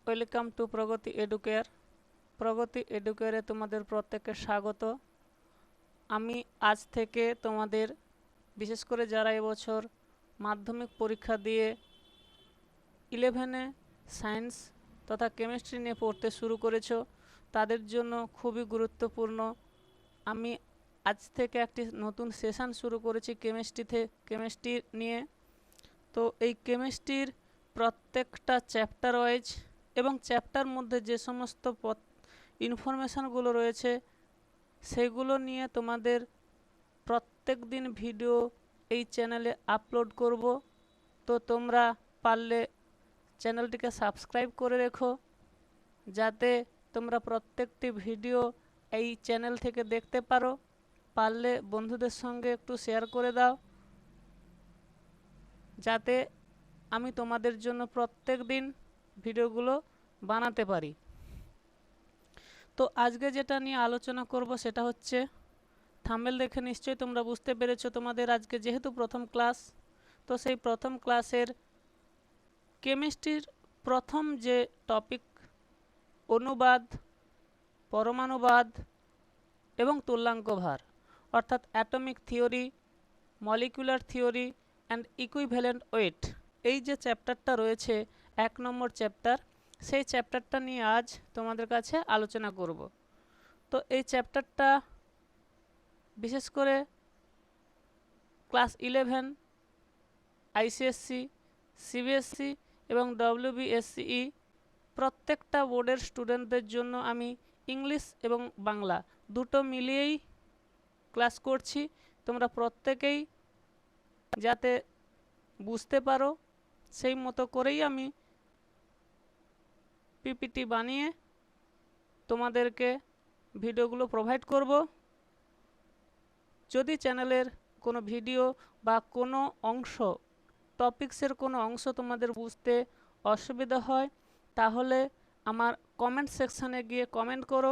Welcome to Pragati educare. প্রগতি এডুকেয়ারে তোমাদের প্রত্যেককে স্বাগত। আমি আজ থেকে তোমাদের বিশেষ করে যারা এবছর মাধ্যমিক পরীক্ষা দিয়ে 11-এ সায়েন্স তথা কেমিস্ট্রি নিয়ে পড়তে শুরু করেছো তাদের জন্য খুবই গুরুত্বপূর্ণ। আমি আজ থেকে একটি নতুন সেশন শুরু করেছি কেমিস্ট্রি নিয়ে। তো এই কেমিস্ট্রির প্রত্যেকটা চ্যাপ্টার ওয়াইজ এবং চ্যাপ্টার মধ্যে যে সমস্ত ইনফরমেশানগুলো রয়েছে সেগুলো নিয়ে তোমাদের প্রত্যেক দিন ভিডিও এই চ্যানেলে আপলোড করব। তো তোমরা পারলে চ্যানেলটিকে সাবস্ক্রাইব করে রেখো যাতে তোমরা প্রত্যেকটি ভিডিও এই চ্যানেল থেকে দেখতে পারো। পারলে বন্ধুদের সঙ্গে একটু শেয়ার করে দাও যাতে আমি তোমাদের জন্য প্রত্যেক দিন ভিডিওগুলো বানাতে পারি। তো আজকে যেটা নিয়ে আলোচনা করব সেটা হচ্ছে, থাম্বনেল দেখে নিশ্চয়ই তোমরা বুঝতে পেরেছো তোমাদের আজকে যেহেতু প্রথম ক্লাস, তো সেই প্রথম ক্লাসের কেমিস্ট্রির প্রথম যে টপিক অনুবাদ, পরমাণুবাদ এবং তুল্যাঙ্ক ভার অর্থাৎ atomic theory, molecular theory and equivalent wait, এই যে চ্যাপ্টারটা রয়েছে 1 নম্বর চ্যাপ্টার, সেই চ্যাপ্টারটা নিয়ে আজ তোমাদের কাছে আলোচনা করব। তো এই চ্যাপ্টারটা বিশেষ করে ক্লাস 11 আইসিএসসি, সিবিএসসি এবং ডব্লিউবিএসসিই প্রত্যেকটা বোর্ডের স্টুডেন্টদের জন্য আমি ইংলিশ এবং বাংলা দুটো মিলিয়েই ক্লাস করছি। তোমরা প্রত্যেকেই যাতে বুঝতে পারো সেই মতো করেই আমি পিপিটি বানিয়ে তোমাদেরকে ভিডিওগুলো প্রোভাইড করব। যদি চ্যানেলের কোনো ভিডিও বা কোনো অংশ, টপিক্সের কোনো অংশ তোমাদের বুঝতে অসুবিধা হয় তাহলে আমার কমেন্ট সেকশানে গিয়ে কমেন্ট করো,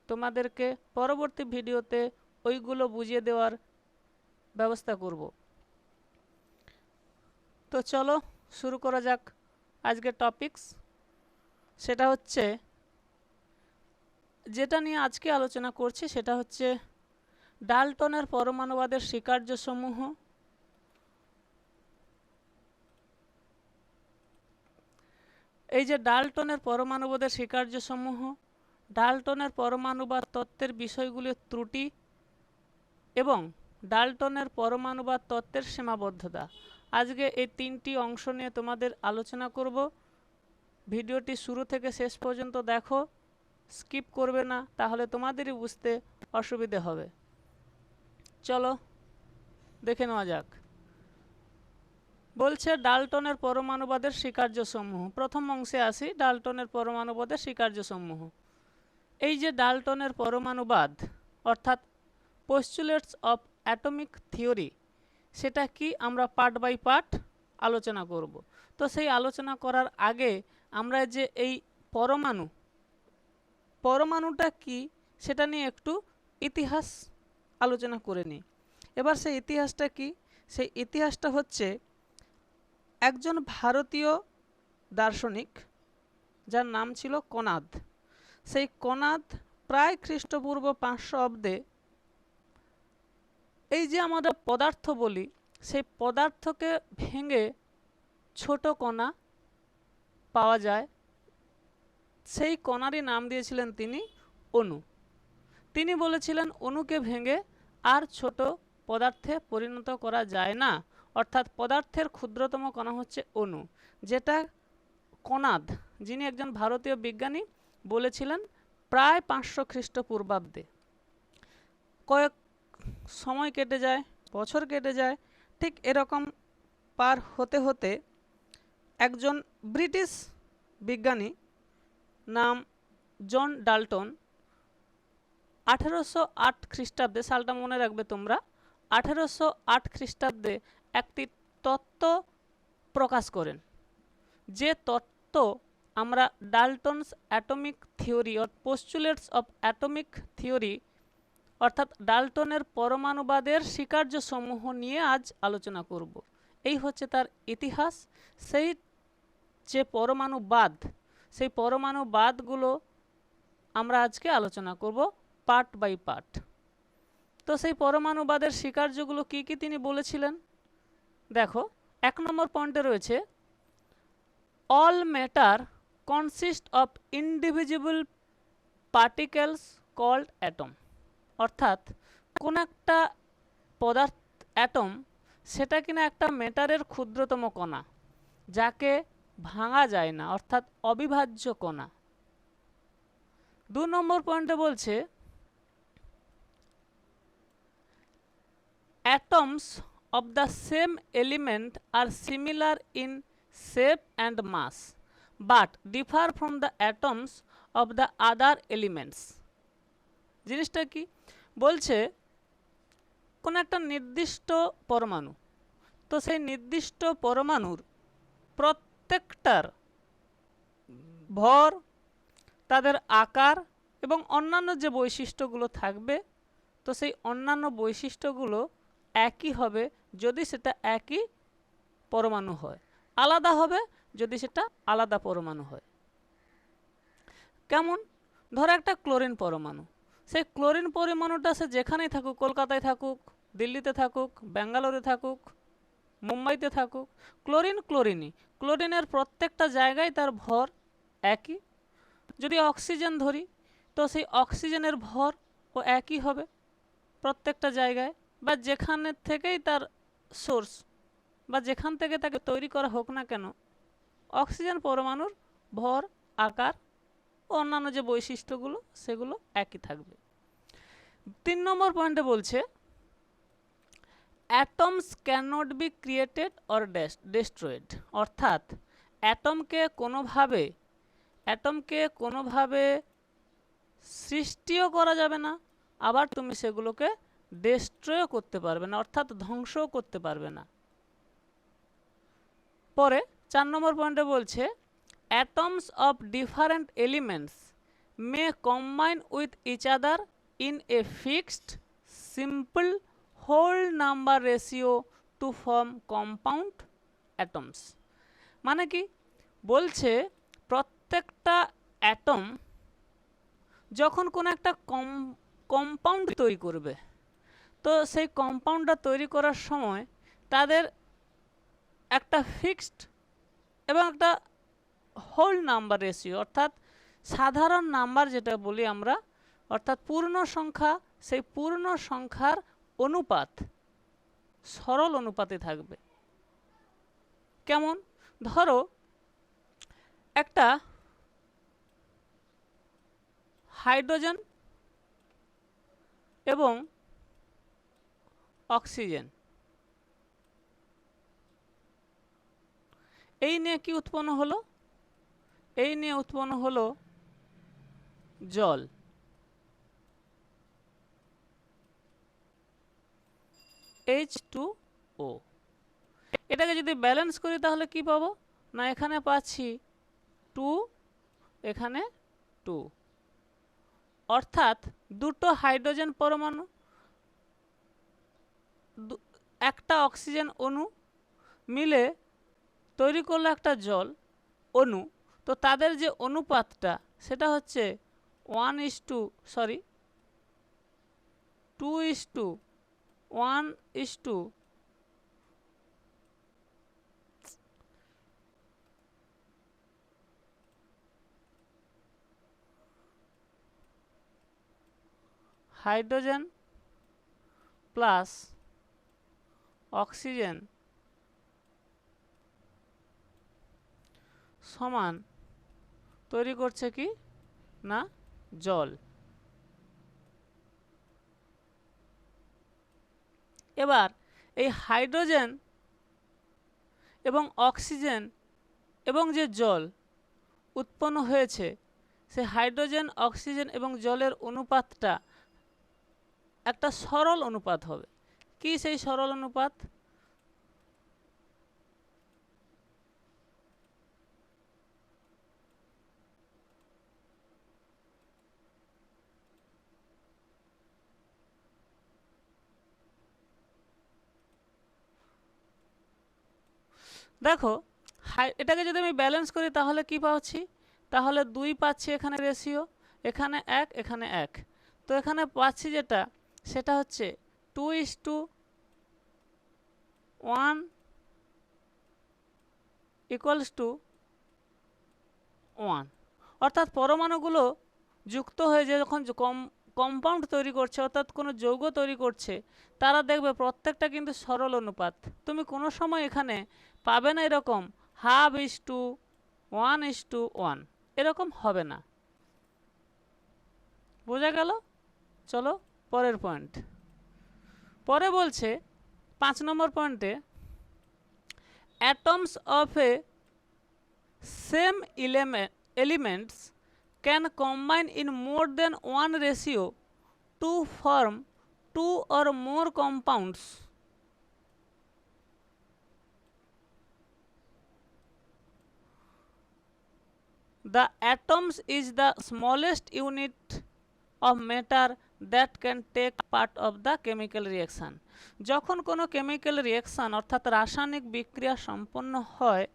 তোমাদেরকে পরবর্তী ভিডিওতে ওইগুলো বুঝিয়ে দেওয়ার ব্যবস্থা করব। তো চলো শুরু করা যাক আজকের টপিক্স। সেটা হচ্ছে, যেটা নিয়ে আজকে আলোচনা করছি সেটা হচ্ছে ডাল্টনের পরমাণুবাদের স্বীকার্যসমূহ। এই যে ডাল্টনের পরমাণুবাদের স্বীকার্যসমূহ, ডাল্টনের পরমাণুবাদ তত্ত্বের বিষয়গুলির ত্রুটি এবং ডাল্টনের পরমাণুবাদ তত্ত্বের সীমাবদ্ধতা, আজকে এই তিনটি অংশ নিয়ে তোমাদের আলোচনা করব। ভিডিওটি শুরু থেকে শেষ পর্যন্ত দেখো, স্কিপ করবে না, তাহলে তোমাদেরই বুঝতে অসুবিধে হবে। চলো দেখে নেওয়া যাক। বলছে ডাল্টনের পরমাণুবাদের স্বীকার্যসমূহ। প্রথম অংশে আসি, ডাল্টনের পরমাণুবাদের স্বীকার্যসমূহ। এই যে ডাল্টনের পরমাণুবাদ অর্থাৎ পোস্টুলেটস অফ অ্যাটমিক থিওরি, সেটা কি আমরা পার্ট বাই পার্ট আলোচনা করব। তো সেই আলোচনা করার আগে আমরা যে এই পরমাণুটা কি সেটা নিয়ে একটু ইতিহাস আলোচনা করে নিই। এবার সেই ইতিহাসটা কি? সেই ইতিহাসটা হচ্ছে, একজন ভারতীয় দার্শনিক যার নাম ছিল কনাদ, সেই কনাদ প্রায় খ্রিস্টপূর্ব 500 অব্দে এই যে আমরা পদার্থ বলি সেই পদার্থকে ভেঙে ছোট কণা পাওয়া যায়, সেই কণারই নাম দিয়েছিলেন তিনি অণু। তিনি বলেছিলেন অণুকে ভেঙে আর ছোট পদার্থে পরিণত করা যায় না, অর্থাৎ পদার্থের ক্ষুদ্রতম কণা হচ্ছে অণু, যেটা কনাদ, যিনি একজন ভারতীয় বিজ্ঞানী, বলেছিলেন প্রায় 500 খ্রিস্টপূর্বাব্দে। কয়েক সময় কেটে যায়, বছর কেটে যায়, ঠিক এরকম পার হতে হতে একজন ব্রিটিশ বিজ্ঞানী নাম জন ডাল্টন 1808 খ্রিস্টাব্দে, সালটা মনে রাখবে তোমরা, 1808 খ্রিস্টাব্দে একটি তত্ত্ব প্রকাশ করেন। যে তত্ত্ব আমরা Dalton's atomic theory or postulates of atomic theory অর্থাৎ ডাল্টনের পরমাণুবাদের স্বীকার্যসমূহ নিয়ে আজ আলোচনা করব। এই হচ্ছে তার ইতিহাস। সেই যে পরমাণুবাদ, সেই পরমাণুবাদগুলো আমরা আজকে আলোচনা করব পার্ট বাই পার্ট। তো সেই পরমাণুবাদের স্বীকার্যগুলো কি কি তিনি বলেছিলেন দেখো, 1 নম্বর পয়েন্টে রয়েছে all matter consist of indivisible particles called atom. অর্থাৎ কোন একটা পদার্থ অ্যাটম সেটা কিনা একটা ম্যাটারের ক্ষুদ্রতম কণা, যাকে ভাঙা যায় না, অর্থাৎ অবিভাজ্য কণা। 2 নম্বর পয়েন্টে বলছে atoms of the same element are similar in shape and mass but differ from the atoms of the other elements। জিনিসটা কি বলছে, কোন একটা নির্দিষ্ট পরমাণু, তো সেই নির্দিষ্ট পরমাণুর প্রত্যেকটার ভর, তাদের আকার এবং অন্যান্য যে বৈশিষ্ট্যগুলো থাকবে, তো সেই অন্যান্য বৈশিষ্ট্যগুলো একই হবে যদি সেটা একই পরমাণু হয়, আলাদা হবে যদি সেটা আলাদা পরমাণু হয়। কেমন? ধরো একটা ক্লোরিন পরমাণু, সেই ক্লোরিন পরমাণুটা সে যেখানেই থাকুক, কলকাতায় থাকুক, দিল্লিতে থাকুক, ব্যাঙ্গালোরে থাকুক, মুম্বাইতে থাকুক, ক্লোরিন ক্লোরিনই, ক্লোরিনের প্রত্যেকটা জায়গায় তার ভর একই। যদি অক্সিজেন ধরি, তো সেই অক্সিজেনের ভর ও একই হবে প্রত্যেকটা জায়গায়, বা যেখানে থেকেই তার সোর্স বা যেখান থেকে তাকে তৈরি করা হোক না কেন, অক্সিজেন পরমাণুর ভর, আকার ও অন্যান্য যে বৈশিষ্ট্যগুলো সেগুলো একই থাকবে। 3 নম্বর পয়েন্টে বলছে atoms can not be created or destroyed. অর্থাৎ অ্যাটমকে কোনোভাবে সৃষ্টিও করা যাবে না, আবার তুমি সেগুলোকে ডেস্ট্রয়ও করতে পারবে না, অর্থাৎ ধ্বংসও করতে পারবে না। পরে 4 নম্বর পয়েন্টে বলছে atoms of different elements may combine with each other in a fixed simple whole number ratio to form compound atoms। মানে কি বলছে, প্রত্যেকটা অ্যাটম যখন কোনো একটা কম্পাউন্ড তৈরি করবে, তো সেই কম্পাউন্ডটা তৈরি করার সময় তাদের একটা ফিক্সড এবং একটা হোল নাম্বার রেশিও, অর্থাৎ সাধারণ নাম্বার যেটা বলি আমরা, অর্থাৎ পূর্ণ সংখ্যা, সেই পূর্ণ সংখ্যার অনুপাত সরল অনুপাতে থাকবে। কেমন? ধরো একটা হাইড্রোজেন এবং অক্সিজেন, এই নিয়ে কি উৎপন্ন হলো? এই নিয়ে উৎপন্ন হলো জল। H2O। এটাকে যদি ব্যালেন্স করি তাহলে কি পাবো না, এখানে পাচ্ছি 2, এখানে 2, অর্থাৎ দুটো হাইড্রোজেন পরমাণু, একটা অক্সিজেন অণু মিলে তৈরি করলো একটা জল অণু। তো তাদের যে অনুপাতটা সেটা হচ্ছে 2:1 হাইড্রোজেন প্লাস অক্সিজেন সমান তৈরি করছে কি না জল। এবার এই হাইড্রোজেন এবং অক্সিজেন এবং যে জল উৎপন্ন হয়েছে, সেই হাইড্রোজেন, অক্সিজেন এবং জলের অনুপাতটা একটা সরল অনুপাত হবে। কি সেই সরল অনুপাত? দেখো এটাকে যদি আমি ব্যালেন্স করি তাহলে কি পাচ্ছি, তাহলে 2 পাচ্ছি এখানে রেশিও, এখানে 1 এখানে 1। তো এখানে পাচ্ছি যেটা সেটা হচ্ছে 2:1 ইকুয়ালস টু 1। অর্থাৎ পরমাণুগুলো যুক্ত হয়ে যে যখন কম্পাউন্ড তৈরি করছে অর্থাৎ কোনো যৌগ তৈরি করছে, তারা দেখবে প্রত্যেকটা কিন্তু সরল অনুপাত। তুমি কোনো সময় এখানে পাবে না এরকম 1/2 এরকম হবে না। বোঝা গেল? চলো পরের পয়েন্ট। পরে বলছে 5 নম্বর পয়েন্টে, atoms of a same elements can combine in more than one ratio to form 2 or more compounds. The atoms is the smallest unit of matter that can take part of the chemical reaction. যখন কোনো chemical reaction অর্থাৎ রাসায়নিক বিক্রিয়া সম্পন্ন হয়,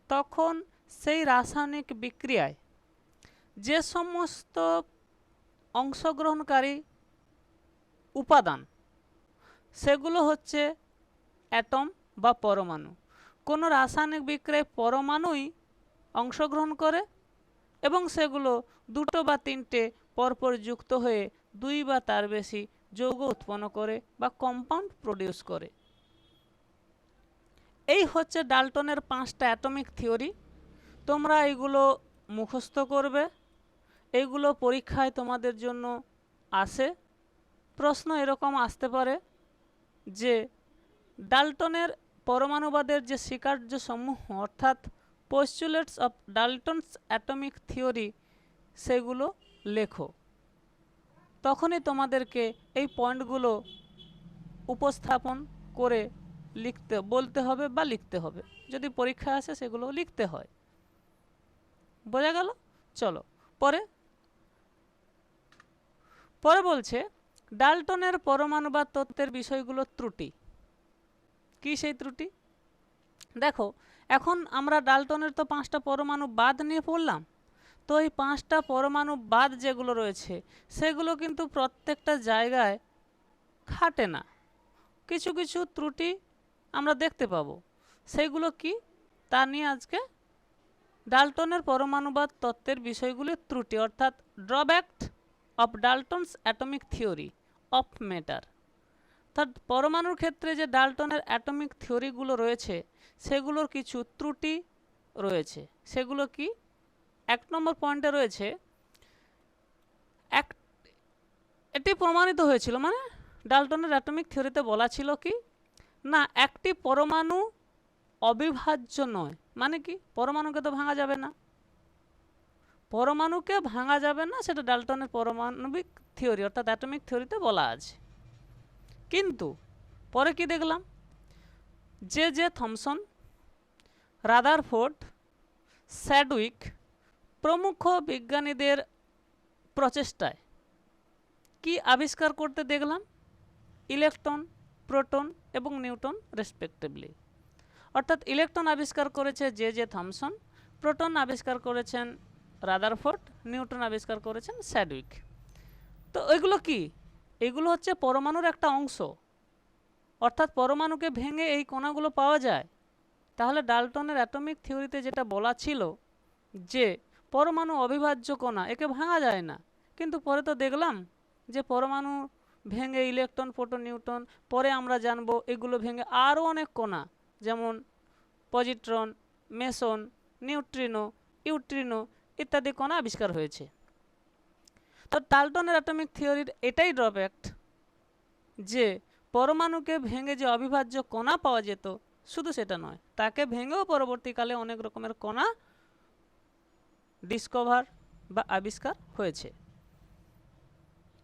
তখন সেই রাসায়নিক বিক্রিয়ায় যে সমস্ত অংশগ্রহণকারী উপাদান সেগুলো হচ্ছে অ্যাটম বা পরমাণু। কোনো রাসায়নিক বিক্রিয়ায় পরমাণুই অংশগ্রহণ করে এবং সেগুলো 2টো বা 3টে পরপর যুক্ত হয়ে 2 বা তার বেশি যৌগ উৎপন্ন করে বা কম্পাউন্ড প্রডিউস করে। এই হচ্ছে ডাল্টনের 5টা অ্যাটমিক থিওরি। তোমরা এগুলো মুখস্থ করবে, এইগুলো পরীক্ষায় তোমাদের জন্য আসে। প্রশ্ন এরকম আসতে পারে যে ডাল্টনের পরমাণুবাদের যে স্বীকার্য সমূহ অর্থাৎ পোস্টুলেটস অফ ডাল্টনস অ্যাটমিক থিওরি সেগুলো লেখো। তখনই তোমাদেরকে এই পয়েন্টগুলো উপস্থাপন করে বলতে হবে বা লিখতে হবে। যদি পরীক্ষা আসে সেগুলো লিখতে হয়। বোঝা গেল? চলো পরে বলছে ডাল্টনের পরমাণুবাদ তত্ত্বের বিষয়গুলো ত্রুটি। কি সেই ত্রুটি? দেখো, এখন আমরা ডাল্টনের তো 5টা পরমাণু বাদ নিয়ে পড়লাম। তো এই 5টা পরমাণু বাদ যেগুলো রয়েছে সেগুলো কিন্তু প্রত্যেকটা জায়গায় খাটে না। কিছু কিছু ত্রুটি আমরা দেখতে পাবো। সেইগুলো কি তা নিয়ে আজকে ডাল্টনের পরমাণুবাদ তত্ত্বের বিষয়গুলির ত্রুটি অর্থাৎ drawback of Dalton's atomic theory of matter. অর্থাৎ পরমাণুর ক্ষেত্রে যে ডাল্টনের অ্যাটমিক থিওরিগুলো রয়েছে সেগুলোর কিছু ত্রুটি রয়েছে। সেগুলো কি? 1 নম্বর পয়েন্টে রয়েছে, এটি প্রমাণিত হয়েছিল, মানে ডাল্টনের অ্যাটমিক থিওরিতে বলা ছিল কি না, একটি পরমাণু অবিভাজ্য নয়। মানে কি? পরমাণুকে তো ভাঙা যাবে না, পরমাণুকে ভাঙা যাবে না, সেটা ডাল্টনের পারমাণবিক থিওরি অর্থাৎ অ্যাটমিক থিওরিতে বলা আছে। কিন্তু পরে কি দেখলাম, জে থমসন, রাদারফোর্ড, স্যাডউইক প্রমুখ বিজ্ঞানীদের প্রচেষ্টায় কি আবিষ্কার করতে দেখলাম? ইলেকট্রন, প্রোটন এবং নিউটন রেসপেক্টিভলি। অর্থাৎ ইলেকট্রন আবিষ্কার করেছে জে থমসন, প্রোটন আবিষ্কার করেছেন রাদারফোর্ড, নিউটন আবিষ্কার করেছেন স্যাডউইক। তো এগুলো কি? এগুলো হচ্ছে পরমাণুর একটা অংশ, অর্থাৎ পরমাণুকে ভেঙে এই কণাগুলো পাওয়া যায়। তাহলে ডাল্টনের অ্যাটমিক থিওরিতে যেটা বলা ছিল যে পরমাণু অবিভাজ্য কণা, একে ভাঙা যায় না, কিন্তু পরে তো দেখলাম যে পরমাণু ভেঙে ইলেকট্রন, প্রোটন, নিউটন, পরে আমরা জানবো এগুলো ভেঙে আরও অনেক কণা যেমন পজিট্রন, মেসন, নিউট্রিনো, ইউট্রিনো ইত্যাদি কণা আবিষ্কার হয়েছে। তো ডাল্টনের অ্যাটমিক থিওরির এটাই ড্রব্যাক যে পরমাণুকে ভেঙে যে অবিভাজ্য কণা পাওয়া যেত শুধু সেটা নয়, তাকে ভেঙেও পরবর্তীকালে অনেক রকমের কণা ডিসকভার বা আবিষ্কার হয়েছে।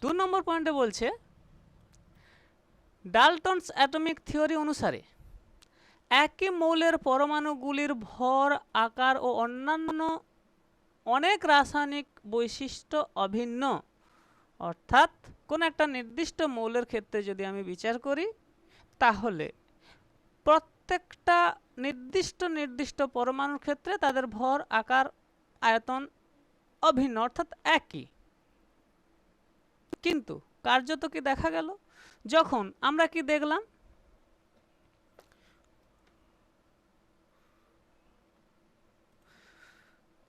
2 নম্বর পয়েন্টে বলছে ডাল্টনস অ্যাটমিক থিওরি অনুসারে একই মৌলের পরমাণুগুলির ভর, আকার ও অন্যান্য অনেক রাসায়নিক বৈশিষ্ট্য অভিন্ন। অর্থাৎ কোন একটা নির্দিষ্ট মৌলের ক্ষেত্রে যদি আমি বিচার করি তাহলে প্রত্যেকটা নির্দিষ্ট পরমাণুর ক্ষেত্রে তাদের ভর, আকার, আয়তন অভিন্ন অর্থাৎ একই, কিন্তু কার্যত কি দেখা গেল, যখন আমরা কি দেখলাম,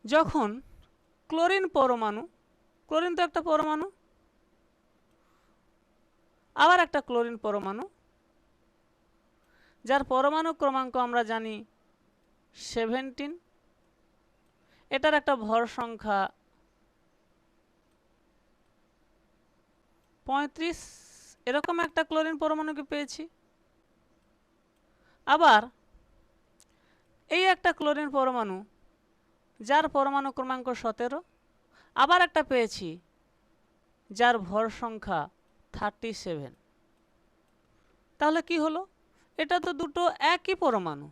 যখন ক্লোরিন পরমাণু, ক্লোরিন তো একটা পরমাণু, আবার একটা ক্লোরিন পরমাণু যার পরমাণু ক্রমাঙ্ক আমরা জানি 17, এটার একটা ভর সংখ্যা 35, এরকম একটা ক্লোরিন পরমাণুকে পেয়েছি। আবার এই একটা ক্লোরিন পরমাণু যার পরমাণু ক্রমাঙ্ক 17, আবার একটা পেয়েছি যার ভর সংখ্যা 37। তাহলে কি হলো, এটা তো দুটো একই পরমাণু,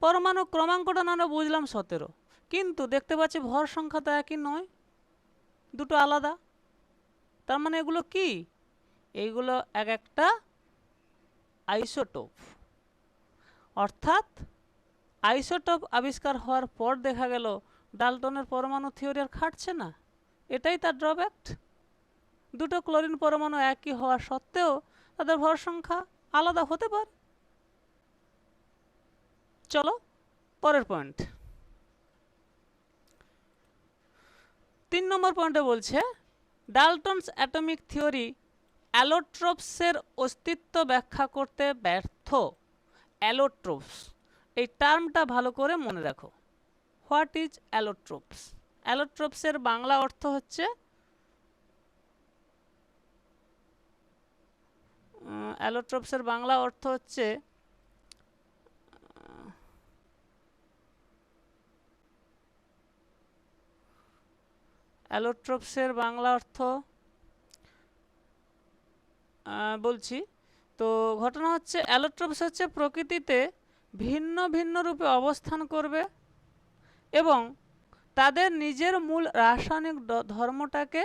পরমাণু ক্রমাঙ্কটা না বুঝলাম 17, কিন্তু দেখতে পাচ্ছি ভর সংখ্যা তো একই নয়, দুটো আলাদা। তার মানে এগুলো কি, এইগুলো এক একটা আইসোটোপ। অর্থাৎ আইসোটোপ আবিষ্কার হওয়ার পর দেখা গেল ডাল্টনের পরমাণু থিওরি আর খাটছে না, এটাই তার ড্রব্যাক। দুটো ক্লোরিন পরমাণু একই হওয়া সত্ত্বেও তাদের ভর সংখ্যা আলাদা হতে পারে। চলো পরের পয়েন্ট, 3 নম্বর পয়েন্টে বলছে ডাল্টনস অ্যাটমিক থিওরি অ্যালোট্রপসের অস্তিত্ব ব্যাখ্যা করতে ব্যর্থ। অ্যালোট্রপস, এই টার্মটা ভালো করে মনে রাখো। What is allotropes? অ্যালোট্রপসের বাংলা অর্থ হচ্ছে অ্যালোট্রপসের বাংলা অর্থ হচ্ছে অ্যালোট্রপসের বাংলা অর্থ বলছি। তো ঘটনা হচ্ছে অ্যালোট্রপস হচ্ছে প্রকৃতিতে ভিন্ন ভিন্ন রূপে অবস্থান করবে এবং তাদের নিজের মূল রাসায়নিক ধর্মটাকে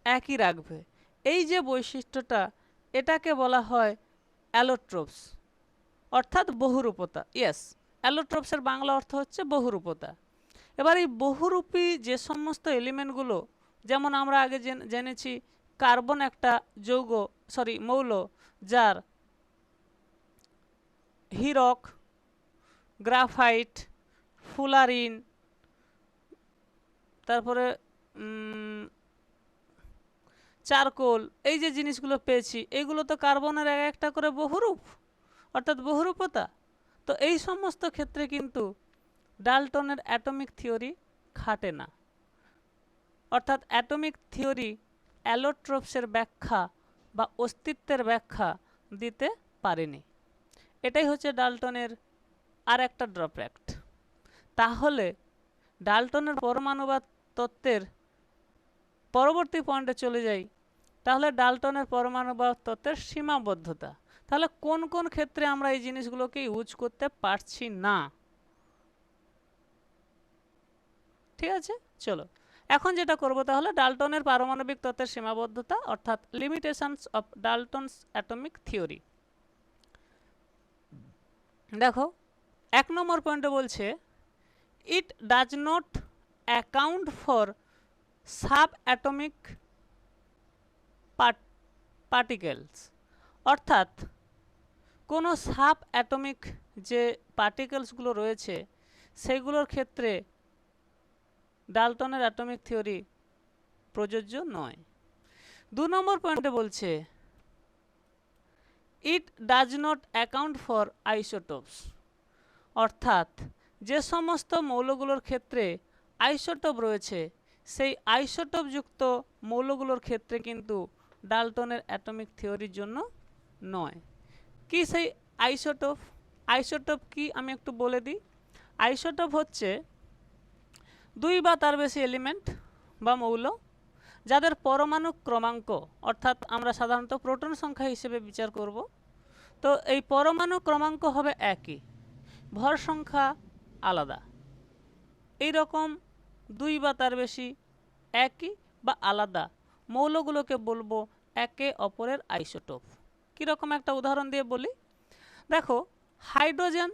একই রাখবে। এই যে বৈশিষ্ট্যটা, এটাকে বলা হয় অ্যালোট্রপস, অর্থাৎ বহুরূপতা। ইয়েস, অ্যালোট্রপসের বাংলা অর্থ হচ্ছে বহুরূপতা। এবার এই বহুরূপী যে সমস্ত এলিমেন্টগুলো, যেমন আমরা আগে জেনেছি কার্বন একটা যৌগ, মৌল, যার হিরক, গ্রাফাইট, ফুলারিন, তারপরে চারকোল, এই যে জিনিসগুলো পেয়েছি, এইগুলো তো কার্বনের এক একটা করে বহুরূপ, অর্থাৎ বহুরূপতা। তো এই সমস্ত ক্ষেত্রে কিন্তু ডাল্টনের অ্যাটমিক থিওরি খাটে না, অর্থাৎ অ্যাটমিক থিওরি অ্যালোট্রপসের ব্যাখ্যা বা অস্তিত্বের ব্যাখ্যা দিতে পারেনি। এটাই হচ্ছে ডাল্টনের আর একটা ড্রব্যাক। তাহলে ডাল্টনের পরমাণুবাদ তত্ত্বের পরবর্তী পয়েন্টে চলে যাই। তাহলে ডাল্টনের পরমাণুবাদ তত্ত্বের সীমাবদ্ধতা, তাহলে কোন কোন ক্ষেত্রে আমরা এই জিনিসগুলোকে ইউজ করতে পারছি না। ঠিক আছে, চলো এখন যেটা করব, তাহলে ডাল্টনের পারমাণবিক তত্ত্বের সীমাবদ্ধতা, অর্থাৎ limitations of Dalton's atomic theory. দেখো 1 নম্বর পয়েন্টে বলছে it does not account for sub atomic particles, অর্থাৎ কোনো সাব অ্যাটমিক যে পার্টিকেলসগুলো রয়েছে সেগুলোর ক্ষেত্রে ডাল্টনের অ্যাটমিক থিওরি প্রযোজ্য নয়। 2 নম্বর পয়েন্টে বলছে it does not account for isotopes, অর্থাৎ যে সমস্ত মৌলগুলোর ক্ষেত্রে আইসোটোপ রয়েছে সেই আইসোটোপযুক্ত মৌলগুলোর ক্ষেত্রে কিন্তু ডাল্টনের অ্যাটমিক থিওরির জন্য নয়। কি সেই আইসোটোপ? আইসোটোপ কি আমি একটু বলে দিই। আইসোটোপ হচ্ছে 2 বা তার বেশি এলিমেন্ট বা মৌল যাদের পরমাণু ক্রমাঙ্ক, অর্থাৎ আমরা সাধারণত প্রোটন সংখ্যা হিসেবে বিচার করব, তো এই পরমাণু ক্রমাঙ্ক হবে একই, ভর সংখ্যা আলাদা। এই রকম 2 বা তার বেশি একই বা আলাদা মৌলগুলোকে বলবো একে অপরের আইসোটোপ। কীরকম একটা উদাহরণ দিয়ে বলি, দেখো হাইড্রোজেন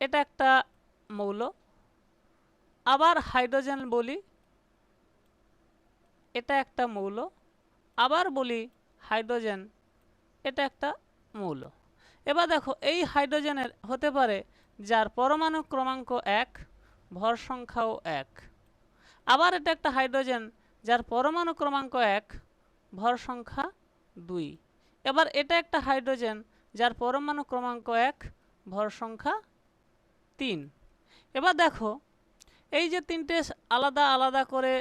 এটা একটা মৌল, আবার হাইড্রোজেন বলি এটা একটা মৌল, আবার বলি হাইড্রোজেন এটা একটা মৌল। এবার দেখো এই হাইড্রোজেনের হতে পারে যার পরমাণু ক্রমাঙ্ক 1, ভর সংখ্যাও 1। আবার এটা একটা হাইড্রোজেন যার পরমাণু ক্রমাঙ্ক 1, ভর সংখ্যা 2। এবার এটা একটা হাইড্রোজেন যার পরমাণু ক্রমাঙ্ক 1, ভর সংখ্যা 3। এবার দেখো এই যে তিনটে আলাদা আলাদা করে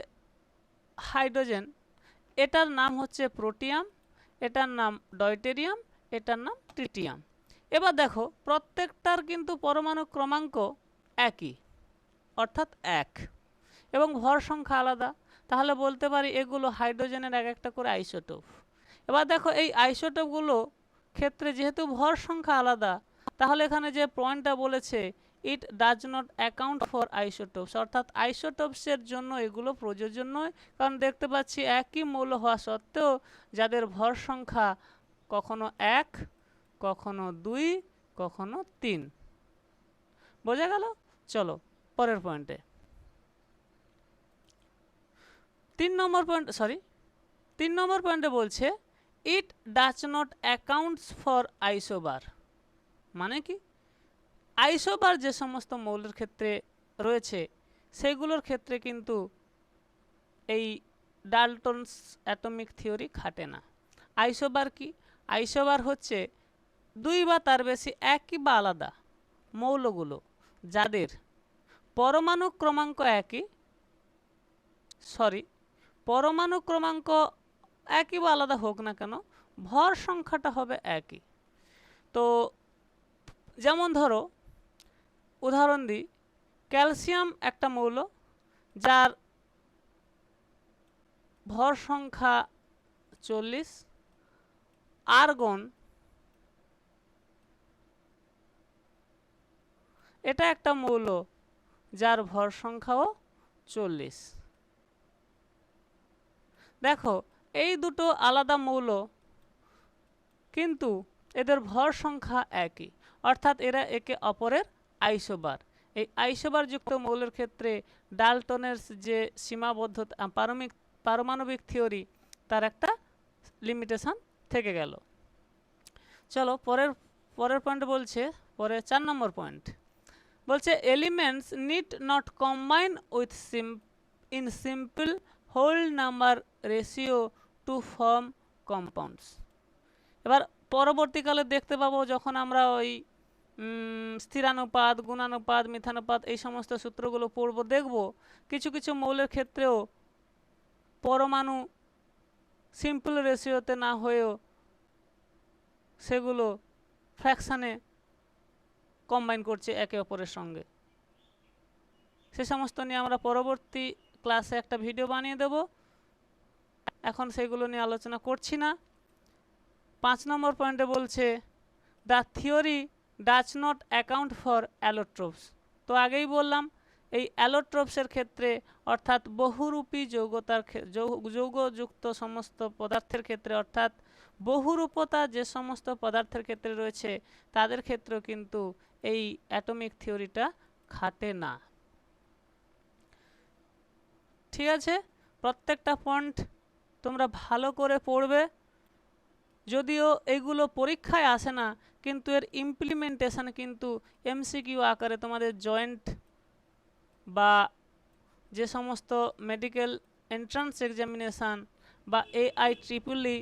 হাইড্রোজেন, এটার নাম হচ্ছে প্রোটিয়াম, এটার নাম ডয়টেরিয়াম, এটার নাম ট্রিটিয়াম। এবার দেখো প্রত্যেকটার কিন্তু পরমাণু ক্রমাঙ্ক একই অর্থাৎ 1 এবং ভর সংখ্যা আলাদা। তাহলে বলতে পারি এগুলো হাইড্রোজেনের এক একটা করে আইসোটোপ। এবার দেখো এই আইসোটোপগুলো ক্ষেত্রে যেহেতু ভর সংখ্যা আলাদা, তাহলে এখানে যে পয়েন্টটা বলেছে it does not account for isotopes, অর্থাৎ আইসোটোপসের জন্য এগুলো প্রযোজ্য নয়। কারণ দেখতে পাচ্ছি একই মৌল হওয়া সত্ত্বেও যাদের ভর সংখ্যা কখনো 1, কখনো 2, কখনো 3। বোঝা গেল? চলো পরের পয়েন্টে। 3 নম্বর পয়েন্টে বলছে it does not accounts for isobar. মানে কি? আইসোবার যে সমস্ত মৌলের ক্ষেত্রে রয়েছে সেগুলোর ক্ষেত্রে কিন্তু এই ডাল্টনস অ্যাটমিক থিওরি খাটে না। আইসোবার কি? আইসোবার হচ্ছে 2 বা তার বেশি একই বা আলাদা মৌলগুলো যাদের পরমাণু ক্রমাঙ্ক পরমাণু ক্রমাঙ্ক একই বা আলাদা হোক না কেন, ভর সংখ্যাটা হবে একই। তো যেমন ধরো উদাহরণ দিই, ক্যালসিয়াম একটা মৌল যার ভর সংখ্যা 40, আর্গন এটা একটা মৌল যার ভর সংখ্যাও 40। দেখো এই দুটো আলাদা মৌল কিন্তু এদের ভর সংখ্যা একই, অর্থাৎ এরা একে অপরের আইসোবার। এই আইসোবার যুক্ত মৌলের ক্ষেত্রে ডাল্টনের যে সীমাবদ্ধতা পারমাণবিক থিওরি তার একটা লিমিটেশন থেকে গেল। চলো পরের পয়েন্ট বলছে, পরে 4 নম্বর পয়েন্ট বলছে elements need not combine with in simple whole number ratio to form compounds. এবার পরবর্তীকালে দেখতে পাবো যখন আমরা ওই স্থিরানুপাত, গুণানুপাত, মিথানুপাত এই সমস্ত সূত্রগুলো পড়ব, দেখব কিছু কিছু মৌলের ক্ষেত্রেও পরমাণু সিম্পল রেশিওতে না হয়েও সেগুলো ফ্র্যাকশানে কম্বাইন করছে একে অপরের সঙ্গে। সে সমস্ত নিয়ে আমরা পরবর্তী ক্লাসে একটা ভিডিও বানিয়ে দেব, এখন সেগুলো নিয়ে আলোচনা করছি না। 5 নম্বর পয়েন্টে বলছে the theory does not account for allotropes. তো আগেই বললাম এই অ্যালোট্রপসের ক্ষেত্রে অর্থাৎ বহুরূপী যৌগযুক্ত সমস্ত পদার্থের ক্ষেত্রে, অর্থাৎ বহুরূপতা যে সমস্ত পদার্থের ক্ষেত্রে রয়েছে তাদের ক্ষেত্রেও কিন্তু এই অ্যাটমিক থিওরিটা খাটে না। ঠিক আছে, প্রত্যেকটা পয়েন্ট তোমরা ভালো করে পড়বে। যদিও এগুলো পরীক্ষায় আসে না, কিন্তু এর ইমপ্লিমেন্টেশন কিন্তু এমসিকিউ আকারে তোমাদের জয়েন্ট বা যে সমস্ত মেডিকেল এন্ট্রান্স এক্সামিনেশান বা AIEEE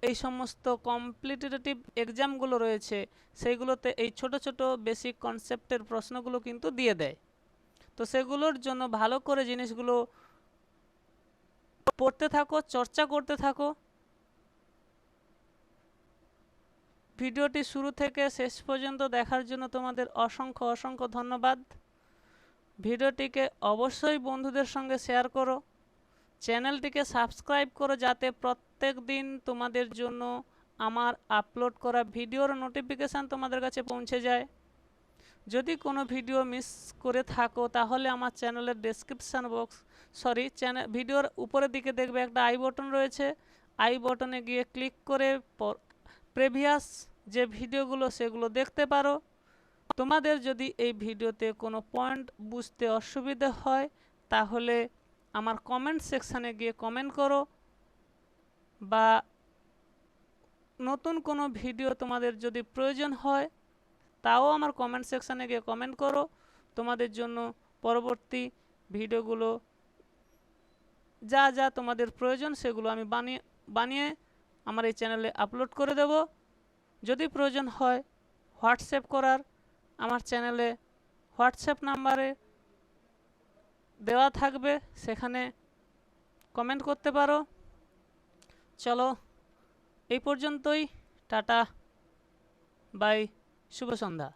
এই সমস্ত কম্পিটিটিভ এক্সামগুলো রয়েছে সেইগুলোতে এই ছোট ছোট বেসিক কনসেপ্টের প্রশ্নগুলো কিন্তু দিয়ে দেয়। তো সেগুলোর জন্য ভালো করে জিনিসগুলো পড়তে থাকো, চর্চা করতে থাকো। ভিডিওটি শুরু থেকে শেষ পর্যন্ত দেখার জন্য তোমাদের অসংখ্য অসংখ্য ধন্যবাদ। ভিডিওটিকে অবশ্যই বন্ধুদের সঙ্গে শেয়ার করো, চ্যানেলটিকে সাবস্ক্রাইব করো যাতে প্রত্যেক দিন তোমাদের জন্য আমার আপলোড করা ভিডিওর নোটিফিকেশান তোমাদের কাছে পৌঁছে যায়। যদি কোনো ভিডিও মিস করে থাকো তাহলে আমার চ্যানেলের ডেসক্রিপশান বক্স ভিডিওর উপরের দিকে দেখবে একটা আই বটন রয়েছে, আই বটনে গিয়ে ক্লিক করে প্রিভিয়াস যে ভিডিওগুলো সেগুলো দেখতে পারো। তোমাদের যদি এই ভিডিওতে কোনো পয়েন্ট বুঝতে অসুবিধা হয় তাহলে আমার কমেন্ট সেকশানে গিয়ে কমেন্ট করো, বা নতুন কোনো ভিডিও তোমাদের যদি প্রয়োজন হয় তাও আমার কমেন্ট সেকশানে গিয়ে কমেন্ট করো। তোমাদের জন্য পরবর্তী ভিডিওগুলো যা যা তোমাদের প্রয়োজন সেগুলো আমি বানিয়ে আমার এই চ্যানেলে আপলোড করে দেব। যদি প্রয়োজন হয় হোয়াটসঅ্যাপ করার, আমার চ্যানেলে হোয়াটসঅ্যাপ নাম্বারে দেওয়া থাকবে, সেখানে কমেন্ট করতে পারো। চলো এই পর্যন্তই, টাটা বাই, শুভ সন্ধ্যা।